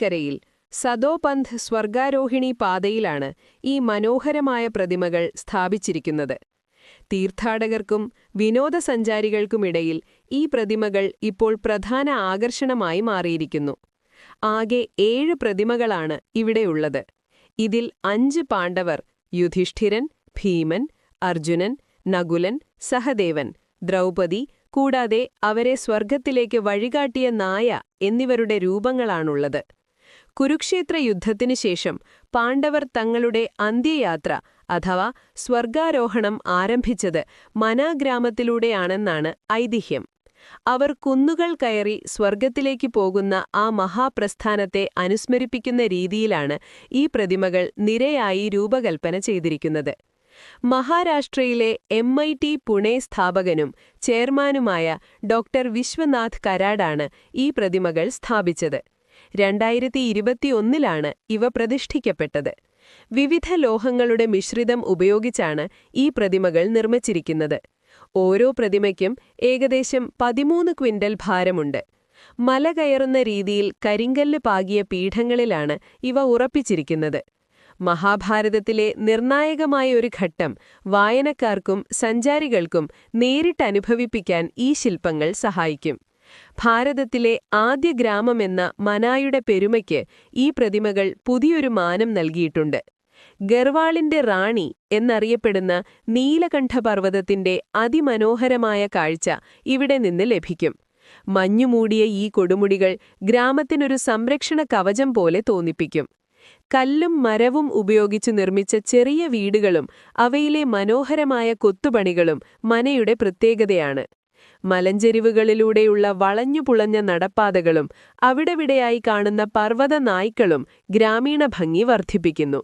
കരയിൽ സദോപന്ത് സ്വർഗാരോഹിണി പാതയിലാണ് ഈ മനോഹരമായ പ്രതിമകൾ സ്ഥാപിച്ചിരിക്കുന്നത്. തീർത്ഥാടകർക്കും വിനോദസഞ്ചാരികൾക്കുമിടയിൽ ഈ പ്രതിമകൾ ഇപ്പോൾ പ്രധാന ആകർഷണമായി മാറിയിരിക്കുന്നു. ആകെ 7 പ്രതിമകളാണ് ഇവിടെയുള്ളത്. ഇതിൽ 5 പാണ്ഡവർ യുധിഷ്ഠിരൻ, ഭീമൻ, അർജുനൻ, നകുലൻ, സഹദേവൻ, ദ്രൗപദി, കൂടാതെ അവരെ സ്വർഗത്തിലേക്ക് വഴികാട്ടിയ നായ എന്നിവരുടെ രൂപങ്ങളാണുള്ളത്. കുരുക്ഷേത്ര യുദ്ധത്തിനു ശേഷം പാണ്ഡവർ തങ്ങളുടെ അന്ത്യയാത്ര അഥവാ സ്വർഗാരോഹണം ആരംഭിച്ചത് മനാഗ്രാമത്തിലൂടെയാണെന്നാണ് ഐതിഹ്യം. അവർ കുന്നുകൾ കയറി സ്വർഗത്തിലേക്ക് പോകുന്ന ആ മഹാപ്രസ്ഥാനത്തെ അനുസ്മരിപ്പിക്കുന്ന രീതിയിലാണ് ഈ പ്രതിമകൾ നിരയായി രൂപകൽപ്പന ചെയ്തിരിക്കുന്നത്. മഹാരാഷ്ട്രയിലെ MIT പുണെ സ്ഥാപകനും ചെയർമാനുമായ ഡോക്ടർ വിശ്വനാഥ് കരാടാണ് ഈ പ്രതിമകൾ സ്ഥാപിച്ചത്. 2021 ഇവ പ്രതിഷ്ഠിക്കപ്പെട്ടത്. വിവിധ ലോഹങ്ങളുടെ മിശ്രിതം ഉപയോഗിച്ചാണ് ഈ പ്രതിമകൾ നിർമ്മിച്ചിരിക്കുന്നത്. ഓരോ പ്രതിമയ്ക്കും ഏകദേശം 13 ക്വിന്റൽ ഭാരമുണ്ട്. മല കയറുന്ന രീതിയിൽ കരിങ്കല്ല് പാകിയ പീഠങ്ങളിലാണ് ഇവ ഉറപ്പിച്ചിരിക്കുന്നത്. മഹാഭാരതത്തിലെ നിർണായകമായ ഒരു ഘട്ടം വായനക്കാർക്കും സഞ്ചാരികൾക്കും നേരിട്ടനുഭവിപ്പിക്കാൻ ഈ ശില്പങ്ങൾ സഹായിക്കും. ഭാരതത്തിലെ ആദ്യ ഗ്രാമമെന്ന മനായുടെ പെരുമയ്ക്ക് ഈ പ്രതിമകൾ പുതിയൊരു മാനം നൽകിയിട്ടുണ്ട്. ഗർവാളിന്റെ റാണി എന്നറിയപ്പെടുന്ന നീലകണ്ഠപർവ്വതത്തിന്റെ അതിമനോഹരമായ കാഴ്ച ഇവിടെ നിന്ന് ലഭിക്കും. മഞ്ഞുമൂടിയ ഈ കൊടുമുടികൾ ഗ്രാമത്തിനൊരു സംരക്ഷണ കവചം പോലെ തോന്നിപ്പിക്കും. കല്ലും മരവും ഉപയോഗിച്ച് നിർമ്മിച്ച ചെറിയ വീടുകളും അവയിലെ മനോഹരമായ കൊത്തുപണികളും മനയുടെ പ്രത്യേകതയാണ്. മലഞ്ചെരിവുകളിലൂടെയുള്ള വളഞ്ഞുപുളഞ്ഞ നടപ്പാതകളും അവിടെവിടെയായി കാണുന്ന പർവ്വത നായ്ക്കളും ഗ്രാമീണ ഭംഗി വർദ്ധിപ്പിക്കുന്നു.